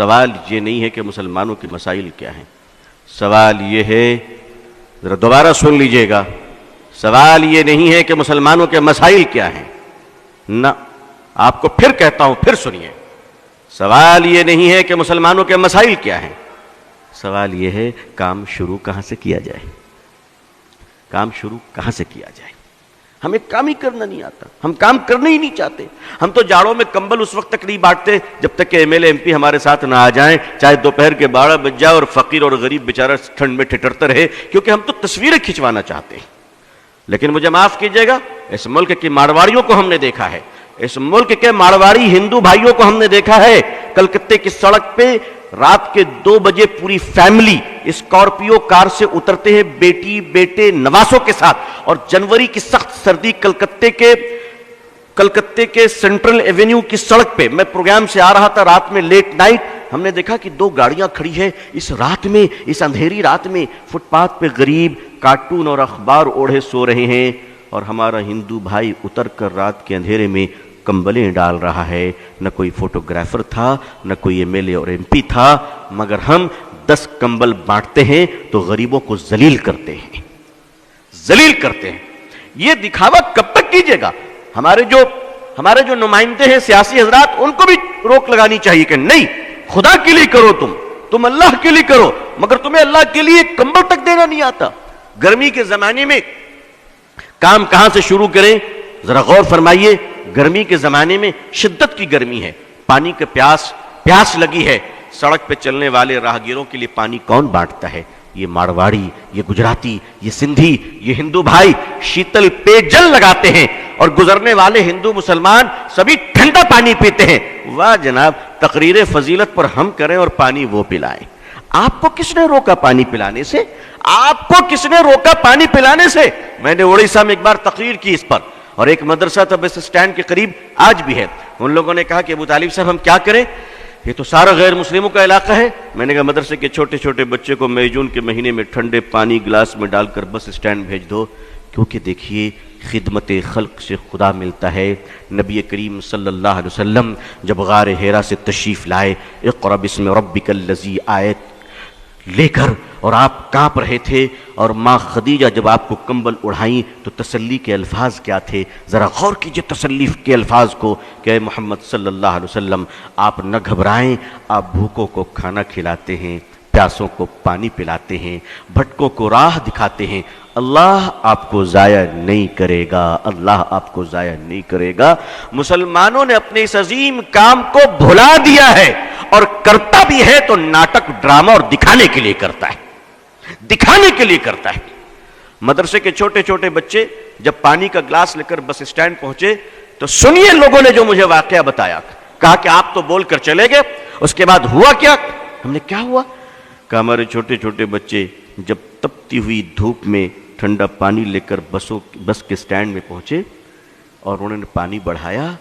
سوال یہ نہیں ہے کہ مسلمانوں کے مسائل کیا ہیں، سوال یہ ہے، ذرا دوبارہ سن لیجئے گا، سوال یہ نہیں ہے کہ مسلمانوں کے مسائل کیا ہیں، نہ، آپ کو پھر کہتا ہوں، پھر سنیے، سوال یہ نہیں ہے کہ مسلمانوں کے مسائل کیا ہیں، سوال یہ ہے کام شروع کہاں سے کیا جائے، کام شروع کہاں سے کیا جائے۔ ہمیں کام ہی کرنا نہیں آتا، ہم کام کرنا ہی نہیں چاہتے، ہم تو جاڑوں میں کمبل اس وقت تک نہیں بانٹتے جب تک کہ M L A M P ہمارے ساتھ نہ آ جائیں، چاہے دوپہر کے 12 بج جائے اور فقیر اور غریب بیچارہ ٹھنڈ میں ٹھٹرتا رہے، کیونکہ ہم تو تصویریں کھنچوانا چاہتے ہیں۔ لیکن مجھے معاف کیجئے گا، اس ملک کی مارواڑیوں کو ہم نے دیکھا ہے، اس ملک کے مارواڑی ہندو بھائیوں کو ہم نے دیکھا ہے، کلکتے کی سڑک پہ رات کے 2 بجے پوری فیملی اسکارپیو کار سے اترتے ہیں بیٹی بیٹے نواسوں کے ساتھ، اور جنوری کی سخت سردی کلکتے کے سینٹرل ایونیو کی سڑک پہ، میں پروگرام سے آ رہا تھا رات میں لیٹ نائٹ، ہم نے دیکھا کہ 2 گاڑیاں کھڑی ہیں اس رات میں، اس اندھیری رات میں، فٹ پاتھ پہ غریب کارٹون اور اخبار اوڑھے سو رہے ہیں، اور ہمارا ہندو بھائی اتر کر رات کے اندھیرے میں کمبلیں ڈال رہا ہے۔ نہ کوئی فوٹوگرافر تھا، نہ کوئی ایم ایل اے اور ایم پی تھا، مگر ہم 10 کمبل بانٹتے ہیں تو غریبوں کو ذلیل کرتے ہیں، ذلیل کرتے ہیں۔ یہ دکھاوا کب تک کیجیے گا؟ ہمارے جو نمائندے ہیں سیاسی حضرات، ان کو بھی روک لگانی چاہیے کہ نہیں، خدا کے لیے کرو، تم اللہ کے لیے کرو، مگر تمہیں اللہ کے لیے کمبل تک دینا نہیں آتا۔ گرمی کے زمانے میں کام کہاں سے شروع کریں؟ ذرا غور فرمائیے، گرمی کے زمانے میں شدت کی گرمی ہے، پانی کا پیاس لگی ہے، سڑک پہ چلنے والے راہگیروں کے لیے پانی کون بانٹتا ہے؟ یہ مارواڑی، یہ گجراتی، یہ سندھی، یہ ہندو بھائی شیتل پے جل لگاتے ہیں، اور گزرنے والے ہندو مسلمان سبھی ٹھنڈا پانی پیتے ہیں۔ واہ جناب، تقریر فضیلت پر ہم کریں اور پانی وہ پلائیں۔ آپ کو کس نے روکا پانی پلانے سے؟ آپ کو کس نے روکا پانی پلانے سے؟ میں نے اڑیسہ میں ایک بار تقریر کی اس پر، اور ایک مدرسہ تھا بس اسٹینڈ کے قریب، آج بھی ہے، ان لوگوں نے کہا کہ ابو طالب صاحب ہم کیا کریں، یہ تو سارا غیر مسلموں کا علاقہ ہے۔ میں نے کہا مدرسے کے چھوٹے چھوٹے بچے کو مئی جون کے مہینے میں ٹھنڈے پانی گلاس میں ڈال کر بس اسٹینڈ بھیج دو، کیونکہ دیکھیے خدمت خلق سے خدا ملتا ہے۔ نبی کریم صلی اللہ علیہ وسلم جب غار حرا سے تشریف لائے، اقرأ بسم ربک الذی آیت لے کر، اور آپ کانپ رہے تھے، اور ماں خدیجہ جب آپ کو کمبل اڑھائیں تو تسلی کے الفاظ کیا تھے؟ ذرا غور کیجئے تسلی کے الفاظ کو کہ اے محمد صلی اللہ علیہ وسلم، آپ نہ گھبرائیں، آپ بھوکوں کو کھانا کھلاتے ہیں، پیاسوں کو پانی پلاتے ہیں، بھٹکوں کو راہ دکھاتے ہیں، اللہ آپ کو ضائع نہیں کرے گا، اللہ آپ کو ضائع نہیں کرے گا۔ مسلمانوں نے اپنے اس عظیم کام کو بھلا دیا ہے، اور کرتا بھی ہے تو ناٹک، ڈرامہ اور دکھانے کے لیے کرتا ہے، دکھانے کے لیے کرتا ہے۔ مدرسے کے چھوٹے چھوٹے بچے جب پانی کا گلاس لے کر بس اسٹینڈ پہنچے تو سنیے لوگوں نے جو مجھے واقعہ بتایا، کہا کہ آپ تو بول کر چلے گئے، اس کے بعد ہوا کیا؟ ہم نے کیا ہوا؟ کہ ہمارے چھوٹے چھوٹے بچے جب تپتی ہوئی دھوپ میں ٹھنڈا پانی لے کر بس کے سٹینڈ میں پہنچے اور انہوں نے پانی بڑھایا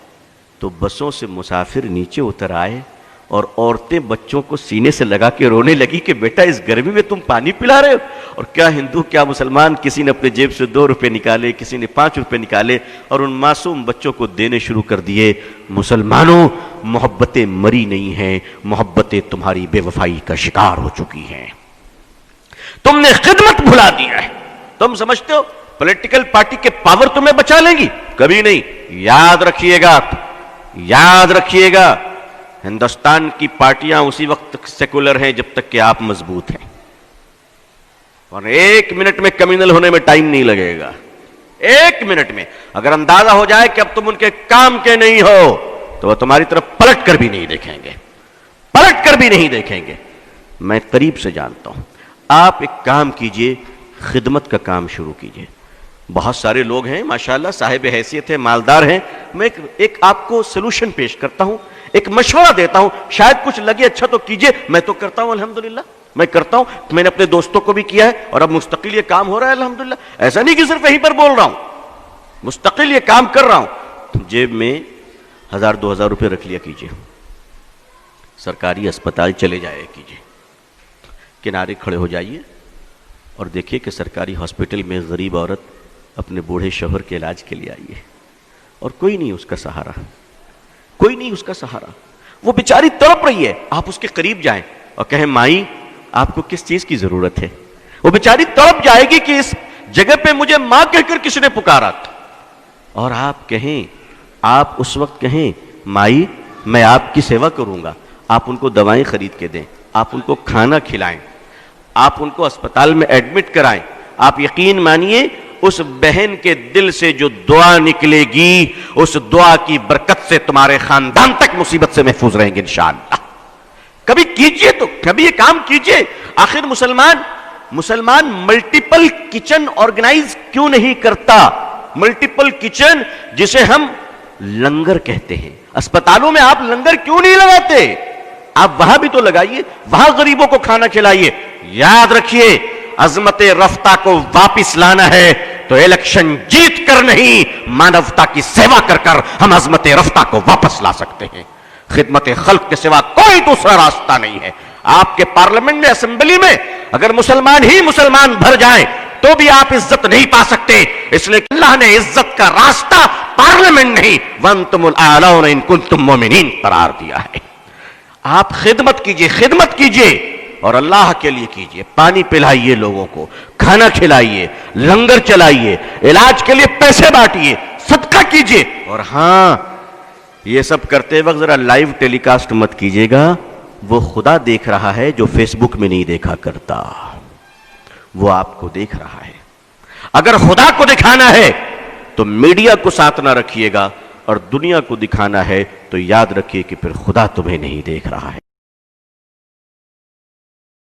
تو بسوں سے مسافر نیچے اتر آئے اور عورتیں بچوں کو سینے سے لگا کے رونے لگی کہ بیٹا اس گرمی میں تم پانی پلا رہے ہو۔ اور کیا ہندو کیا مسلمان، کسی نے اپنے جیب سے 2 روپے نکالے، کسی نے 5 روپے نکالے اور ان معصوم بچوں کو دینے شروع کر دیے۔ مسلمانوں، محبتیں مری نہیں ہیں، محبتیں تمہاری بے وفائی کا شکار ہو چکی ہیں، تم نے خدمت بھلا دیا ہے۔ تم سمجھتے ہو پولیٹیکل پارٹی کے پاور تمہیں بچا لیں گی؟ کبھی نہیں۔ یاد رکھیے گا، یاد رکھیے گا، ہندوستان کی پارٹیاں اسی وقت تک سیکولر ہیں جب تک کہ آپ مضبوط ہیں، اور 1 منٹ میں کمیونل ہونے میں ٹائم نہیں لگے گا۔ 1 منٹ میں اگر اندازہ ہو جائے کہ اب تم ان کے کام کے نہیں ہو تو وہ تمہاری طرف پلٹ کر بھی نہیں دیکھیں گے، پلٹ کر بھی نہیں دیکھیں گے۔ میں قریب سے جانتا ہوں۔ آپ ایک کام کیجئے، خدمت کا کام شروع کیجئے۔ بہت سارے لوگ ہیں ماشاءاللہ، صاحب حیثیت ہیں، مالدار ہیں۔ میں ایک آپ کو سلوشن پیش کرتا ہوں، ایک مشورہ دیتا ہوں، شاید کچھ لگے اچھا تو کیجئے۔ میں تو کرتا ہوں الحمدللہ، میں کرتا ہوں، میں نے اپنے دوستوں کو بھی کیا ہے اور اب مستقل یہ کام ہو رہا ہے الحمدللہ۔ ایسا نہیں کہ صرف یہیں پر بول رہا ہوں، مستقل یہ کام کر رہا ہوں۔ جیب میں 1000-2000 روپے رکھ لیا کیجئے، سرکاری اسپتال چلے جایا کیجئے، کنارے کھڑے ہو جائیے اور دیکھیے کہ سرکاری ہاسپٹل میں غریب عورت اپنے بوڑھے شوہر کے علاج کے لیے آئی ہے اور کوئی نہیں اس کا سہارا، کوئی نہیں اس کا سہارا۔ وہ بیچاری تڑپ رہی ہے، آپ اس کے قریب جائیں اور کہیں مائی آپ کو کس چیز کی ضرورت ہے؟ وہ بیچاری تڑپ جائے گی کہ اس جگہ پہ مجھے ماں کہہ کر کس نے پکارا تھا، اور آپ کہیں، آپ اس وقت کہیں مائی میں آپ کی سیوا کروں گا، آپ ان کو دوائیں خرید کے دیں، آپ ان کو کھانا کھلائیں، آپ ان کو اسپتال میں ایڈمٹ کرائیں، آپ یقین مانیے اس بہن کے دل سے جو دعا نکلے گی، اس دعا کی برکت سے تمہارے خاندان تک مصیبت سے محفوظ رہیں گے انشاءاللہ۔ کبھی کیجئے، تو کبھی یہ کام کیجئے۔ آخر مسلمان ملٹیپل کچن آرگنائز کیوں نہیں کرتا؟ ملٹیپل کچن جسے ہم لنگر کہتے ہیں، اسپتالوں میں آپ لنگر کیوں نہیں لگاتے؟ آپ وہاں بھی تو لگائیے، وہاں غریبوں کو کھانا کھلائیے۔ یاد رکھیے عظمت رفتہ کو واپس لانا ہے تو الیکشن جیت کر نہیں، مانوتا کی سیوا کر کر ہم عظمت رفتہ کو واپس لا سکتے ہیں۔ خدمت خلق کے سوا کوئی دوسرا راستہ نہیں ہے۔ آپ کے پارلیمنٹ میں، اسمبلی میں اگر مسلمان ہی مسلمان بھر جائیں تو بھی آپ عزت نہیں پا سکتے، اس لیے کہ اللہ نے عزت کا راستہ پارلیمنٹ نہیں وَأَنْتُمُ الْأَعْلَوْنَ إِن كُنتُم مُؤْمِنِينَ قرار دیا ہے۔ آپ خدمت کیجئے اور اللہ کے لیے کیجئے۔ پانی پلائیے لوگوں کو، کھانا کھلائیے، لنگر چلائیے، علاج کے لیے پیسے بانٹیے، صدقہ کیجئے۔ اور ہاں، یہ سب کرتے وقت ذرا لائیو ٹیلی کاسٹ مت کیجئے گا، وہ خدا دیکھ رہا ہے جو فیس بک میں نہیں دیکھا کرتا، وہ آپ کو دیکھ رہا ہے۔ اگر خدا کو دکھانا ہے تو میڈیا کو ساتھ نہ رکھیے گا، اور دنیا کو دکھانا ہے تو یاد رکھیے کہ پھر خدا تمہیں نہیں دیکھ رہا ہے۔